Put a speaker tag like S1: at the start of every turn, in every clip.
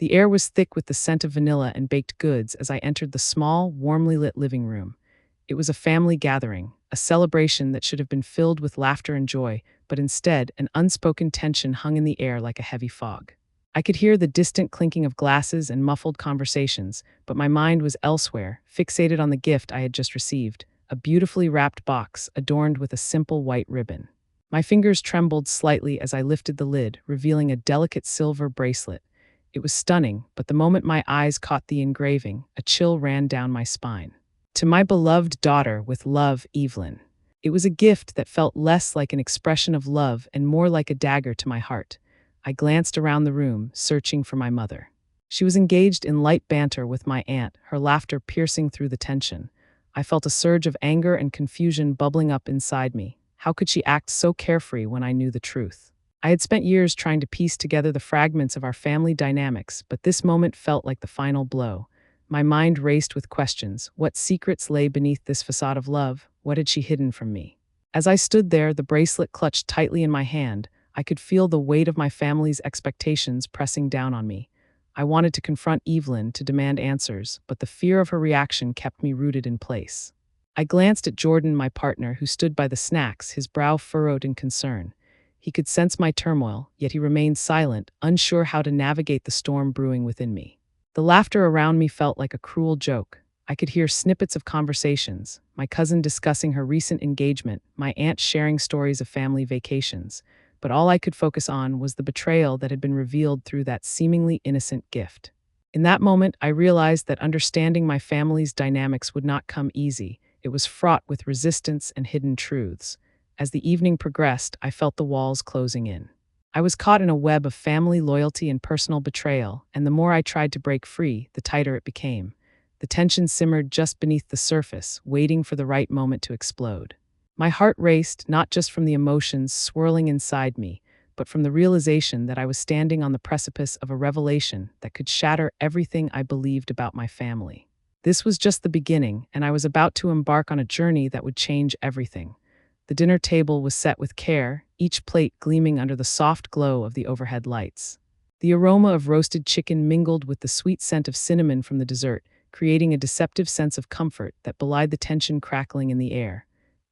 S1: The air was thick with the scent of vanilla and baked goods as I entered the small, warmly lit living room. It was a family gathering, a celebration that should have been filled with laughter and joy, but instead, an unspoken tension hung in the air like a heavy fog. I could hear the distant clinking of glasses and muffled conversations, but my mind was elsewhere, fixated on the gift I had just received, a beautifully wrapped box adorned with a simple white ribbon. My fingers trembled slightly as I lifted the lid, revealing a delicate silver bracelet. It was stunning, but the moment my eyes caught the engraving, a chill ran down my spine. To my beloved daughter with love, Evelyn. It was a gift that felt less like an expression of love and more like a dagger to my heart. I glanced around the room, searching for my mother. She was engaged in light banter with my aunt, her laughter piercing through the tension. I felt a surge of anger and confusion bubbling up inside me. How could she act so carefree when I knew the truth? I had spent years trying to piece together the fragments of our family dynamics, but this moment felt like the final blow. My mind raced with questions. What secrets lay beneath this facade of love? What had she hidden from me? As I stood there, the bracelet clutched tightly in my hand, I could feel the weight of my family's expectations pressing down on me. I wanted to confront Evelyn to demand answers, but the fear of her reaction kept me rooted in place. I glanced at Jordan, my partner, who stood by the snacks, his brow furrowed in concern. He could sense my turmoil, yet he remained silent, unsure how to navigate the storm brewing within me. The laughter around me felt like a cruel joke. I could hear snippets of conversations, my cousin discussing her recent engagement, my aunt sharing stories of family vacations, but all I could focus on was the betrayal that had been revealed through that seemingly innocent gift. In that moment, I realized that understanding my family's dynamics would not come easy. It was fraught with resistance and hidden truths. As the evening progressed, I felt the walls closing in. I was caught in a web of family loyalty and personal betrayal, and the more I tried to break free, the tighter it became. The tension simmered just beneath the surface, waiting for the right moment to explode. My heart raced, not just from the emotions swirling inside me, but from the realization that I was standing on the precipice of a revelation that could shatter everything I believed about my family. This was just the beginning, and I was about to embark on a journey that would change everything. The dinner table was set with care, each plate gleaming under the soft glow of the overhead lights. The aroma of roasted chicken mingled with the sweet scent of cinnamon from the dessert, creating a deceptive sense of comfort that belied the tension crackling in the air.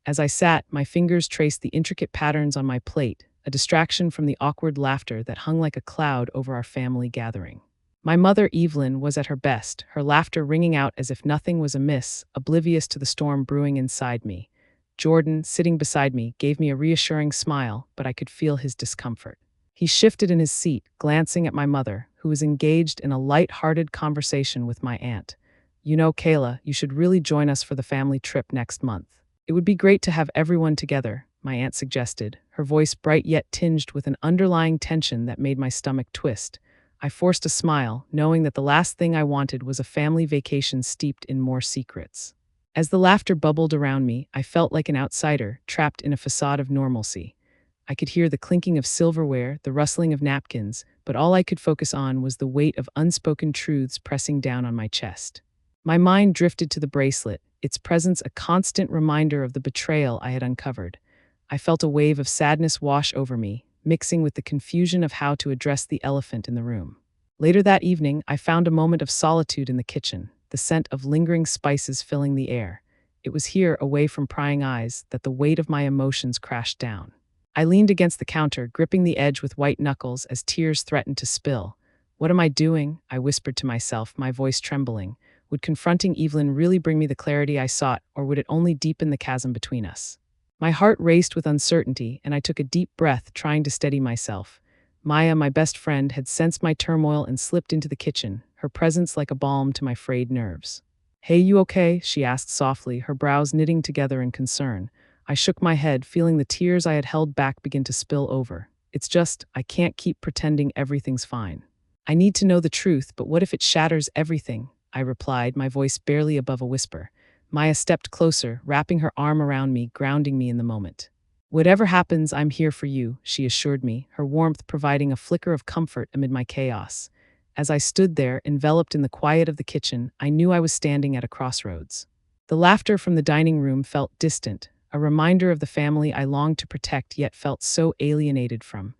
S1: As I sat, my fingers traced the intricate patterns on my plate, a distraction from the awkward laughter that hung like a cloud over our family gathering. My mother, Evelyn, was at her best, her laughter ringing out as if nothing was amiss, oblivious to the storm brewing inside me. Jordan, sitting beside me, gave me a reassuring smile, but I could feel his discomfort. He shifted in his seat, glancing at my mother, who was engaged in a light-hearted conversation with my aunt. "You know, Kayla, you should really join us for the family trip next month. It would be great to have everyone together," my aunt suggested, her voice bright yet tinged with an underlying tension that made my stomach twist. I forced a smile, knowing that the last thing I wanted was a family vacation steeped in more secrets. As the laughter bubbled around me, I felt like an outsider, trapped in a facade of normalcy. I could hear the clinking of silverware, the rustling of napkins, but all I could focus on was the weight of unspoken truths pressing down on my chest. My mind drifted to the bracelet, its presence a constant reminder of the betrayal I had uncovered. I felt a wave of sadness wash over me, mixing with the confusion of how to address the elephant in the room. Later that evening, I found a moment of solitude in the kitchen, the scent of lingering spices filling the air. It was here, away from prying eyes, that the weight of my emotions crashed down. I leaned against the counter, gripping the edge with white knuckles as tears threatened to spill. "What am I doing?" I whispered to myself, my voice trembling. Would confronting Evelyn really bring me the clarity I sought, or would it only deepen the chasm between us? My heart raced with uncertainty, and I took a deep breath, trying to steady myself. Maya, my best friend, had sensed my turmoil and slipped into the kitchen, her presence like a balm to my frayed nerves. "Hey, you okay?" she asked softly, her brows knitting together in concern. I shook my head, feeling the tears I had held back begin to spill over. "It's just, I can't keep pretending everything's fine. I need to know the truth, but what if it shatters everything?" I replied, my voice barely above a whisper. Maya stepped closer, wrapping her arm around me, grounding me in the moment. "Whatever happens, I'm here for you," she assured me, her warmth providing a flicker of comfort amid my chaos. As I stood there, enveloped in the quiet of the kitchen, I knew I was standing at a crossroads. The laughter from the dining room felt distant, a reminder of the family I longed to protect yet felt so alienated from.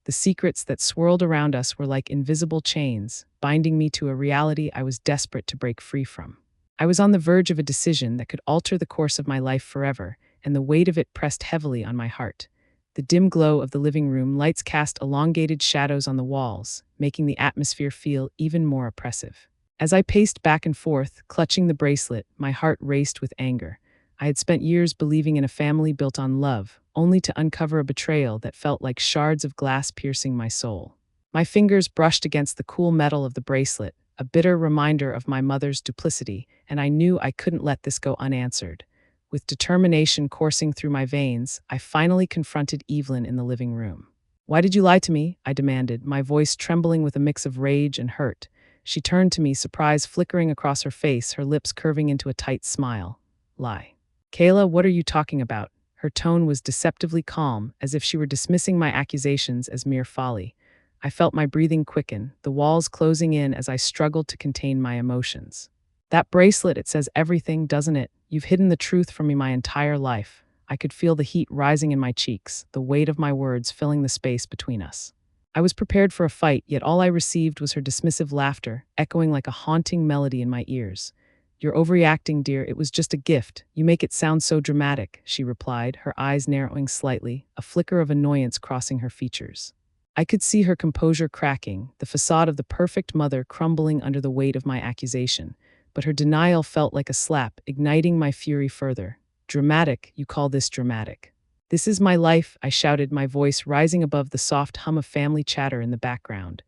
S1: The secrets that swirled around us were like invisible chains, binding me to a reality I was desperate to break free from. I was on the verge of a decision that could alter the course of my life forever, and the weight of it pressed heavily on my heart. The dim glow of the living room lights cast elongated shadows on the walls, making the atmosphere feel even more oppressive. As I paced back and forth, clutching the bracelet, my heart raced with anger. I had spent years believing in a family built on love, only to uncover a betrayal that felt like shards of glass piercing my soul. My fingers brushed against the cool metal of the bracelet, a bitter reminder of my mother's duplicity, and I knew I couldn't let this go unanswered. With determination coursing through my veins, I finally confronted Evelyn in the living room. "Why did you lie to me?" I demanded, my voice trembling with a mix of rage and hurt. She turned to me, surprise flickering across her face, her lips curving into a tight smile. "Lie. Kayla, what are you talking about?" Her tone was deceptively calm, as if she were dismissing my accusations as mere folly. I felt my breathing quicken, the walls closing in as I struggled to contain my emotions. "That bracelet, it says everything, doesn't it? You've hidden the truth from me my entire life." I could feel the heat rising in my cheeks, the weight of my words filling the space between us. I was prepared for a fight, yet all I received was her dismissive laughter, echoing like a haunting melody in my ears. "You're overreacting, dear. It was just a gift. You make it sound so dramatic," she replied, her eyes narrowing slightly, a flicker of annoyance crossing her features. I could see her composure cracking, the facade of the perfect mother crumbling under the weight of my accusation, but her denial felt like a slap, igniting my fury further. "Dramatic? You call this dramatic?" "This is my life," I shouted, my voice rising above the soft hum of family chatter in the background.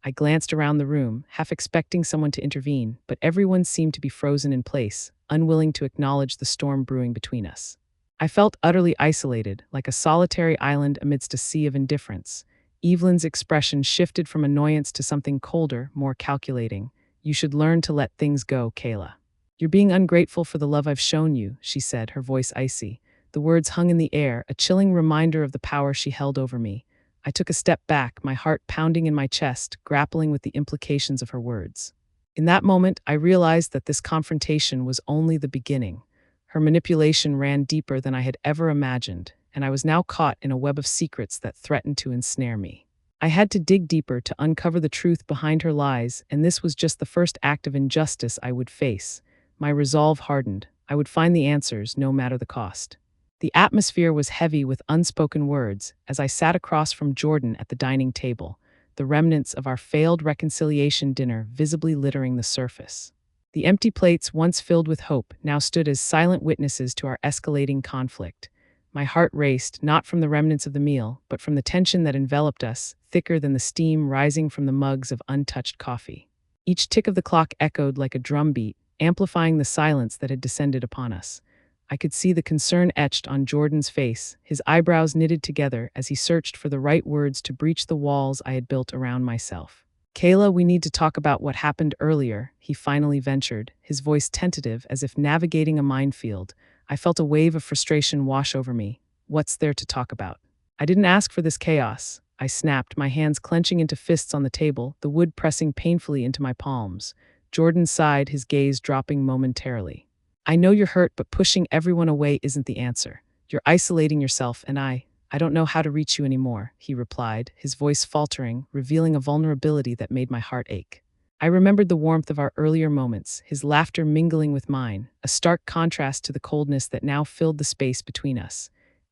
S1: I glanced around the room, half expecting someone to intervene, but everyone seemed to be frozen in place, unwilling to acknowledge the storm brewing between us. I felt utterly isolated, like a solitary island amidst a sea of indifference. Evelyn's expression shifted from annoyance to something colder, more calculating. "You should learn to let things go, Kayla. You're being ungrateful for the love I've shown you," she said, her voice icy. The words hung in the air, a chilling reminder of the power she held over me. I took a step back, my heart pounding in my chest, grappling with the implications of her words. In that moment, I realized that this confrontation was only the beginning. Her manipulation ran deeper than I had ever imagined, and I was now caught in a web of secrets that threatened to ensnare me. I had to dig deeper to uncover the truth behind her lies, and this was just the first act of injustice I would face. My resolve hardened. I would find the answers, no matter the cost. The atmosphere was heavy with unspoken words as I sat across from Jordan at the dining table, the remnants of our failed reconciliation dinner visibly littering the surface. The empty plates, once filled with hope, now stood as silent witnesses to our escalating conflict. My heart raced, not from the remnants of the meal, but from the tension that enveloped us, thicker than the steam rising from the mugs of untouched coffee. Each tick of the clock echoed like a drumbeat, amplifying the silence that had descended upon us. I could see the concern etched on Jordan's face, his eyebrows knitted together as he searched for the right words to breach the walls I had built around myself. "Kayla, we need to talk about what happened earlier," he finally ventured, his voice tentative as if navigating a minefield. I felt a wave of frustration wash over me. "What's there to talk about?" "I didn't ask for this chaos," I snapped, my hands clenching into fists on the table, the wood pressing painfully into my palms. Jordan sighed, his gaze dropping momentarily. "I know you're hurt, but pushing everyone away isn't the answer. You're isolating yourself, and I don't know how to reach you anymore," he replied, his voice faltering, revealing a vulnerability that made my heart ache. I remembered the warmth of our earlier moments, his laughter mingling with mine, a stark contrast to the coldness that now filled the space between us.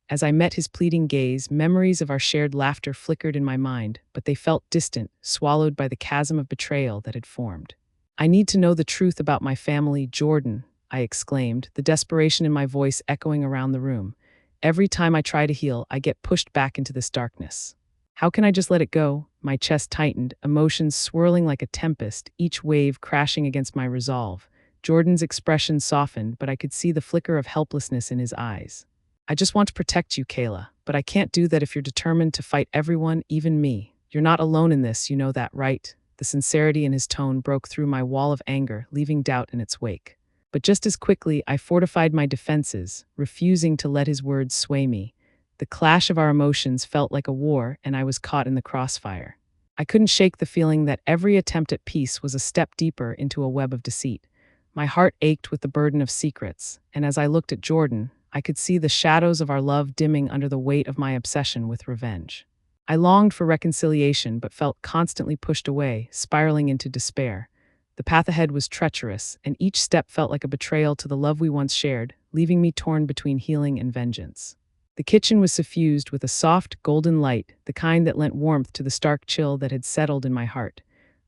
S1: As I met his pleading gaze, memories of our shared laughter flickered in my mind, but they felt distant, swallowed by the chasm of betrayal that had formed. "I need to know the truth about my family, Jordan," I exclaimed, the desperation in my voice echoing around the room. "Every time I try to heal, I get pushed back into this darkness. How can I just let it go?" My chest tightened, emotions swirling like a tempest, each wave crashing against my resolve. Jordan's expression softened, but I could see the flicker of helplessness in his eyes. "I just want to protect you, Kayla, but I can't do that if you're determined to fight everyone, even me. You're not alone in this, you know that, right?" The sincerity in his tone broke through my wall of anger, leaving doubt in its wake. But just as quickly, I fortified my defenses, refusing to let his words sway me. The clash of our emotions felt like a war, and I was caught in the crossfire. I couldn't shake the feeling that every attempt at peace was a step deeper into a web of deceit. My heart ached with the burden of secrets, and as I looked at Jordan, I could see the shadows of our love dimming under the weight of my obsession with revenge. I longed for reconciliation but felt constantly pushed away, spiraling into despair. The path ahead was treacherous, and each step felt like a betrayal to the love we once shared, leaving me torn between healing and vengeance. The kitchen was suffused with a soft, golden light, the kind that lent warmth to the stark chill that had settled in my heart.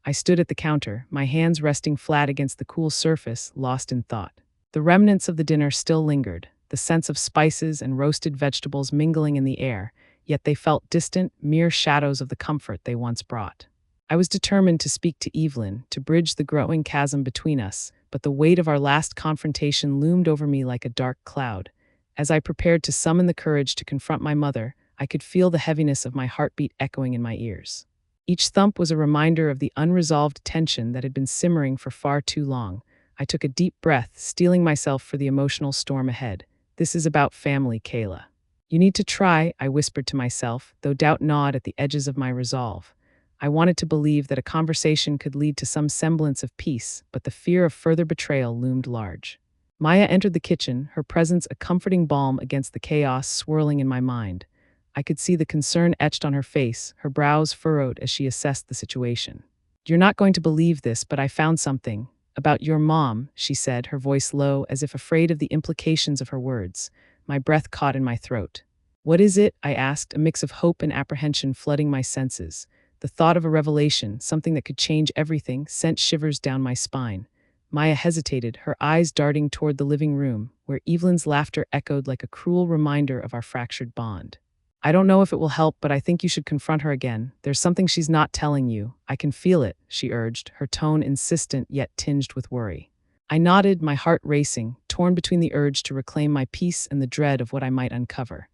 S1: I stood at the counter, my hands resting flat against the cool surface, lost in thought. The remnants of the dinner still lingered, the scents of spices and roasted vegetables mingling in the air, yet they felt distant, mere shadows of the comfort they once brought. I was determined to speak to Evelyn, to bridge the growing chasm between us, but the weight of our last confrontation loomed over me like a dark cloud. As I prepared to summon the courage to confront my mother, I could feel the heaviness of my heartbeat echoing in my ears. Each thump was a reminder of the unresolved tension that had been simmering for far too long. I took a deep breath, steeling myself for the emotional storm ahead. This is about family, Kayla. You need to try, I whispered to myself, though doubt gnawed at the edges of my resolve. I wanted to believe that a conversation could lead to some semblance of peace, but the fear of further betrayal loomed large. Maya entered the kitchen, her presence a comforting balm against the chaos swirling in my mind. I could see the concern etched on her face, her brows furrowed as she assessed the situation. You're not going to believe this, but I found something. About your mom, she said, her voice low, as if afraid of the implications of her words. My breath caught in my throat. What is it? I asked, a mix of hope and apprehension flooding my senses. The thought of a revelation, something that could change everything, sent shivers down my spine. Maya hesitated, her eyes darting toward the living room, where Evelyn's laughter echoed like a cruel reminder of our fractured bond. I don't know if it will help, but I think you should confront her again. There's something she's not telling you. I can feel it, she urged, her tone insistent yet tinged with worry. I nodded, my heart racing, torn between the urge to reclaim my peace and the dread of what I might uncover.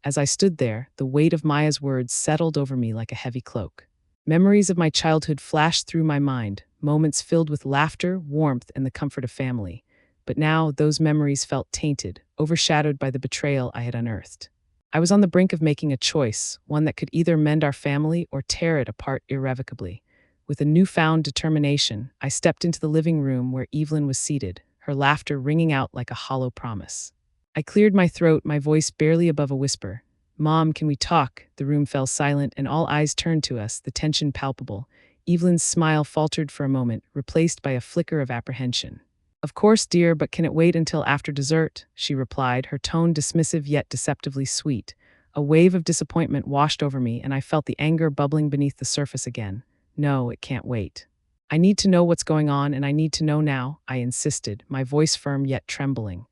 S1: As I stood there, the weight of Maya's words settled over me like a heavy cloak. Memories of my childhood flashed through my mind, moments filled with laughter, warmth, and the comfort of family. But now those memories felt tainted, overshadowed by the betrayal I had unearthed. I was on the brink of making a choice, one that could either mend our family or tear it apart irrevocably. With a newfound determination, I stepped into the living room where Evelyn was seated, her laughter ringing out like a hollow promise. I cleared my throat, my voice barely above a whisper. Mom, can we talk? The room fell silent and all eyes turned to us, the tension palpable. Evelyn's smile faltered for a moment, replaced by a flicker of apprehension. Of course, dear, but can it wait until after dessert? She replied, her tone dismissive yet deceptively sweet. A wave of disappointment washed over me, and I felt the anger bubbling beneath the surface again. No, it can't wait. I need to know what's going on, and I need to know now, I insisted, my voice firm yet trembling.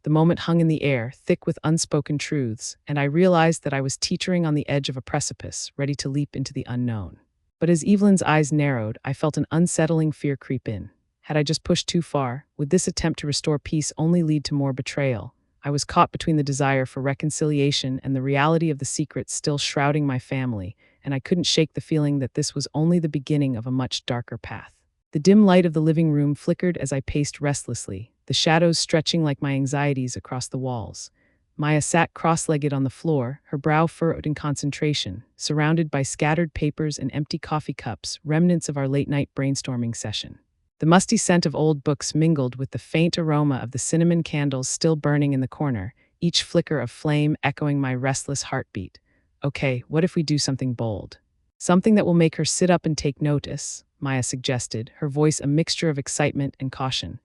S1: The moment hung in the air, thick with unspoken truths, and I realized that I was teetering on the edge of a precipice, ready to leap into the unknown. But as Evelyn's eyes narrowed, I felt an unsettling fear creep in. Had I just pushed too far? Would this attempt to restore peace only lead to more betrayal? I was caught between the desire for reconciliation and the reality of the secrets still shrouding my family, and I couldn't shake the feeling that this was only the beginning of a much darker path. The dim light of the living room flickered as I paced restlessly, the shadows stretching like my anxieties across the walls. Maya sat cross-legged on the floor, her brow furrowed in concentration, surrounded by scattered papers and empty coffee cups, remnants of our late-night brainstorming session. The musty scent of old books mingled with the faint aroma of the cinnamon candles still burning in the corner, each flicker of flame echoing my restless heartbeat. Okay, what if we do something bold? Something that will make her sit up and take notice, Maya suggested, her voice a mixture of excitement and caution.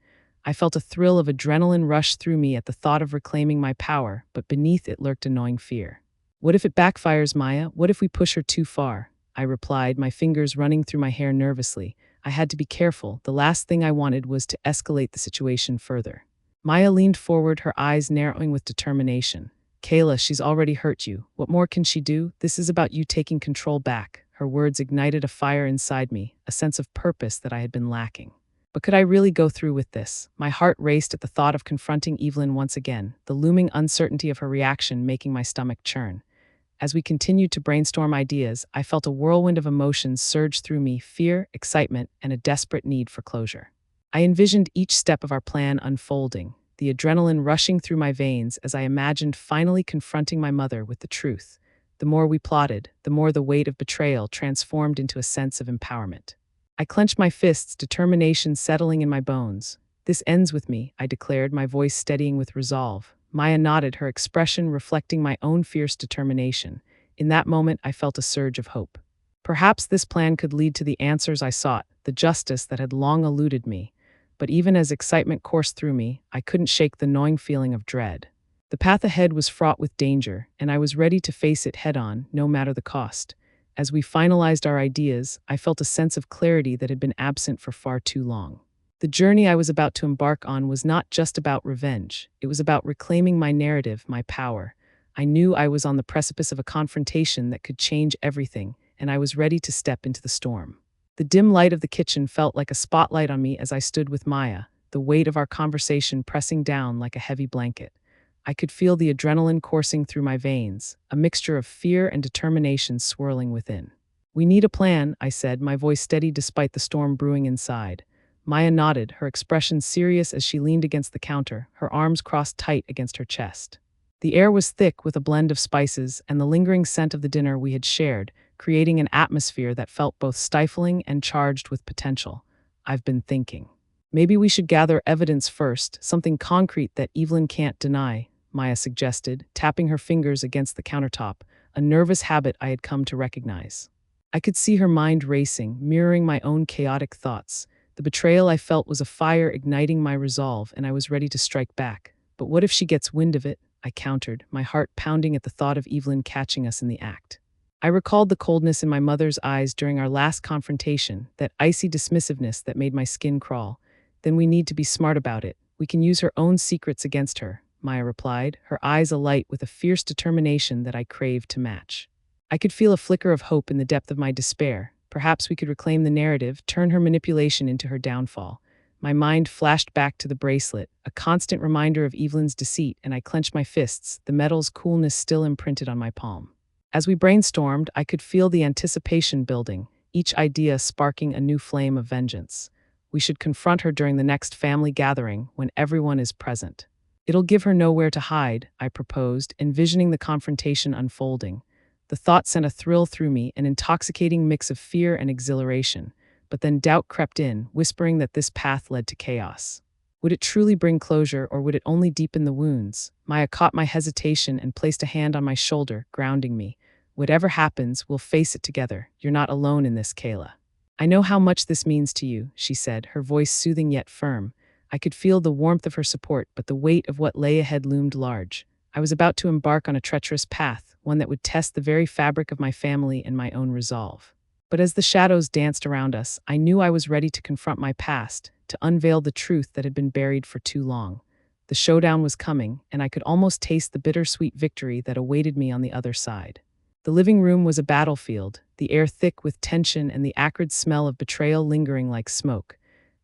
S1: I felt a thrill of adrenaline rush through me at the thought of reclaiming my power, but beneath it lurked a gnawing fear. What if it backfires, Maya? What if we push her too far? I replied, my fingers running through my hair nervously. I had to be careful. The last thing I wanted was to escalate the situation further. Maya leaned forward, her eyes narrowing with determination. Kayla, she's already hurt you. What more can she do? This is about you taking control back. Her words ignited a fire inside me, a sense of purpose that I had been lacking. But could I really go through with this? My heart raced at the thought of confronting Evelyn once again, the looming uncertainty of her reaction making my stomach churn. As we continued to brainstorm ideas, I felt a whirlwind of emotions surge through me, fear, excitement, and a desperate need for closure. I envisioned each step of our plan unfolding, the adrenaline rushing through my veins as I imagined finally confronting my mother with the truth. The more we plotted, the more the weight of betrayal transformed into a sense of empowerment. I clenched my fists, determination settling in my bones. This ends with me, I declared, my voice steadying with resolve. Maya nodded, her expression reflecting my own fierce determination. In that moment, I felt a surge of hope. Perhaps this plan could lead to the answers I sought, the justice that had long eluded me. But even as excitement coursed through me, I couldn't shake the gnawing feeling of dread. The path ahead was fraught with danger, and I was ready to face it head on, no matter the cost. As we finalized our ideas, I felt a sense of clarity that had been absent for far too long. The journey I was about to embark on was not just about revenge, it was about reclaiming my narrative, my power. I knew I was on the precipice of a confrontation that could change everything, and I was ready to step into the storm. The dim light of the kitchen felt like a spotlight on me as I stood with Maya, the weight of our conversation pressing down like a heavy blanket. I could feel the adrenaline coursing through my veins, a mixture of fear and determination swirling within. "We need a plan," I said, my voice steady despite the storm brewing inside. Maya nodded, her expression serious as she leaned against the counter, her arms crossed tight against her chest. The air was thick with a blend of spices and the lingering scent of the dinner we had shared, creating an atmosphere that felt both stifling and charged with potential. "I've been thinking. Maybe we should gather evidence first, something concrete that Evelyn can't deny," Maya suggested, tapping her fingers against the countertop, a nervous habit I had come to recognize. I could see her mind racing, mirroring my own chaotic thoughts. The betrayal I felt was a fire igniting my resolve, and I was ready to strike back. "But what if she gets wind of it?" I countered, my heart pounding at the thought of Evelyn catching us in the act. I recalled the coldness in my mother's eyes during our last confrontation, that icy dismissiveness that made my skin crawl. "Then we need to be smart about it. We can use her own secrets against her," Maya replied, her eyes alight with a fierce determination that I craved to match. I could feel a flicker of hope in the depth of my despair. Perhaps we could reclaim the narrative, turn her manipulation into her downfall. My mind flashed back to the bracelet, a constant reminder of Evelyn's deceit, and I clenched my fists, the metal's coolness still imprinted on my palm. As we brainstormed, I could feel the anticipation building, each idea sparking a new flame of vengeance. "We should confront her during the next family gathering, when everyone is present. It'll give her nowhere to hide," I proposed, envisioning the confrontation unfolding. The thought sent a thrill through me, an intoxicating mix of fear and exhilaration. But then doubt crept in, whispering that this path led to chaos. Would it truly bring closure, or would it only deepen the wounds? Maya caught my hesitation and placed a hand on my shoulder, grounding me. "Whatever happens, we'll face it together. You're not alone in this, Kayla." "I know how much this means to you," she said, her voice soothing yet firm. I could feel the warmth of her support, but the weight of what lay ahead loomed large. I was about to embark on a treacherous path, one that would test the very fabric of my family and my own resolve. But as the shadows danced around us, I knew I was ready to confront my past, to unveil the truth that had been buried for too long. The showdown was coming, and I could almost taste the bittersweet victory that awaited me on the other side. The living room was a battlefield, the air thick with tension and the acrid smell of betrayal lingering like smoke.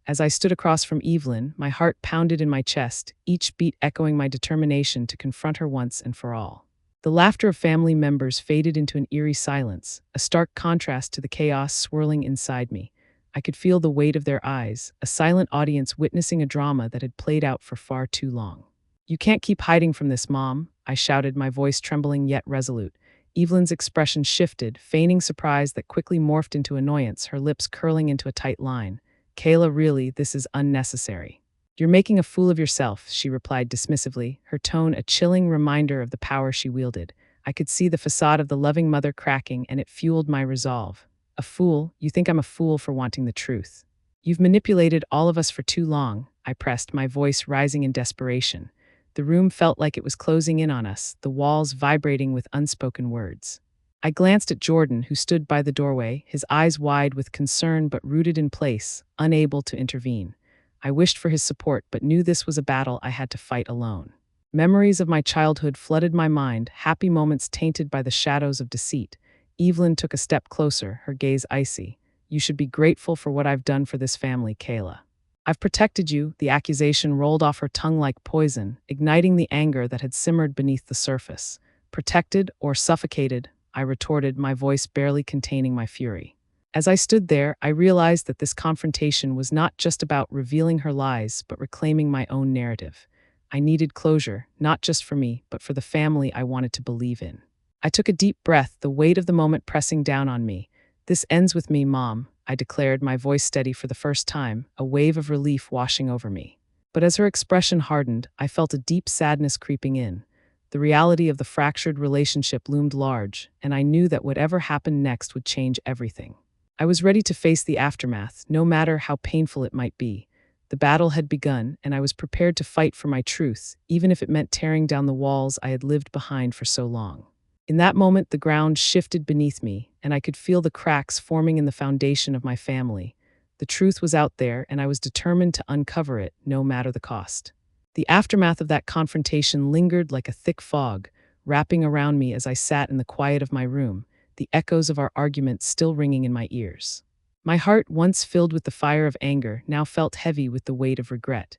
S1: As I stood across from Evelyn, my heart pounded in my chest, each beat echoing my determination to confront her once and for all. The laughter of family members faded into an eerie silence, a stark contrast to the chaos swirling inside me. I could feel the weight of their eyes, a silent audience witnessing a drama that had played out for far too long. "You can't keep hiding from this, Mom," I shouted, my voice trembling yet resolute. Evelyn's expression shifted, feigning surprise that quickly morphed into annoyance, her lips curling into a tight line. "Kayla, really, this is unnecessary." "You're making a fool of yourself," she replied dismissively, her tone a chilling reminder of the power she wielded. I could see the facade of the loving mother cracking, and it fueled my resolve. "A fool? You think I'm a fool for wanting the truth? You've manipulated all of us for too long," I pressed, my voice rising in desperation. The room felt like it was closing in on us, the walls vibrating with unspoken words. I glanced at Jordan, who stood by the doorway, his eyes wide with concern but rooted in place, unable to intervene. I wished for his support, but knew this was a battle I had to fight alone. Memories of my childhood flooded my mind, happy moments tainted by the shadows of deceit. Evelyn took a step closer, her gaze icy. "You should be grateful for what I've done for this family, Kayla. I've protected you," the accusation rolled off her tongue like poison, igniting the anger that had simmered beneath the surface. "Protected or suffocated?" I retorted, my voice barely containing my fury. As I stood there, I realized that this confrontation was not just about revealing her lies, but reclaiming my own narrative. I needed closure, not just for me, but for the family I wanted to believe in. I took a deep breath, the weight of the moment pressing down on me. "This ends with me, Mom," I declared, my voice steady for the first time, a wave of relief washing over me. But as her expression hardened, I felt a deep sadness creeping in. The reality of the fractured relationship loomed large, and I knew that whatever happened next would change everything. I was ready to face the aftermath, no matter how painful it might be. The battle had begun, and I was prepared to fight for my truth, even if it meant tearing down the walls I had lived behind for so long. In that moment, the ground shifted beneath me, and I could feel the cracks forming in the foundation of my family. The truth was out there, and I was determined to uncover it, no matter the cost. The aftermath of that confrontation lingered like a thick fog, wrapping around me as I sat in the quiet of my room, the echoes of our argument still ringing in my ears. My heart, once filled with the fire of anger, now felt heavy with the weight of regret.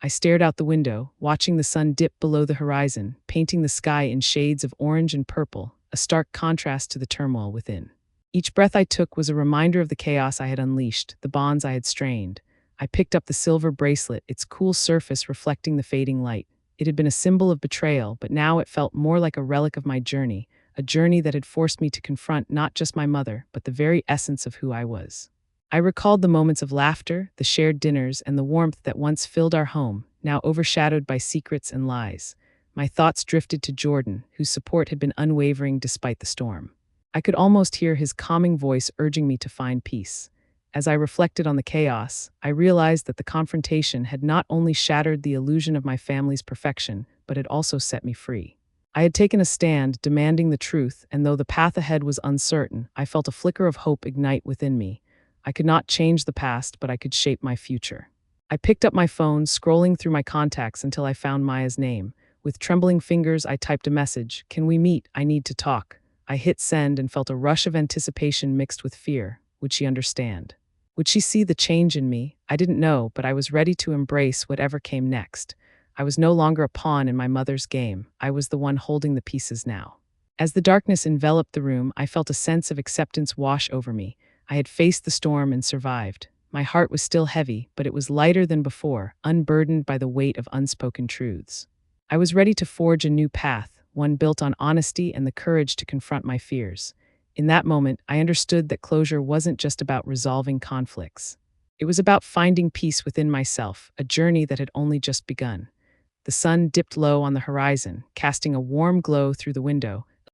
S1: I stared out the window, watching the sun dip below the horizon, painting the sky in shades of orange and purple, a stark contrast to the turmoil within. Each breath I took was a reminder of the chaos I had unleashed, the bonds I had strained. I picked up the silver bracelet, its cool surface reflecting the fading light. It had been a symbol of betrayal, but now it felt more like a relic of my journey, a journey that had forced me to confront not just my mother, but the very essence of who I was. I recalled the moments of laughter, the shared dinners, and the warmth that once filled our home, now overshadowed by secrets and lies. My thoughts drifted to Jordan, whose support had been unwavering despite the storm. I could almost hear his calming voice urging me to find peace. As I reflected on the chaos, I realized that the confrontation had not only shattered the illusion of my family's perfection, but had also set me free. I had taken a stand, demanding the truth, and though the path ahead was uncertain, I felt a flicker of hope ignite within me. I could not change the past, but I could shape my future. I picked up my phone, scrolling through my contacts until I found Maya's name. With trembling fingers, I typed a message. "Can we meet? I need to talk." I hit send and felt a rush of anticipation mixed with fear. Would she understand? Would she see the change in me? I didn't know, but I was ready to embrace whatever came next. I was no longer a pawn in my mother's game. I was the one holding the pieces now. As the darkness enveloped the room, I felt a sense of acceptance wash over me. I had faced the storm and survived. My heart was still heavy, but it was lighter than before, unburdened by the weight of unspoken truths. I was ready to forge a new path, one built on honesty and the courage to confront my fears. In that moment, I understood that closure wasn't just about resolving conflicts. It was about finding peace within myself, a journey that had only just begun. The sun dipped low on the horizon, casting a warm glow through the window,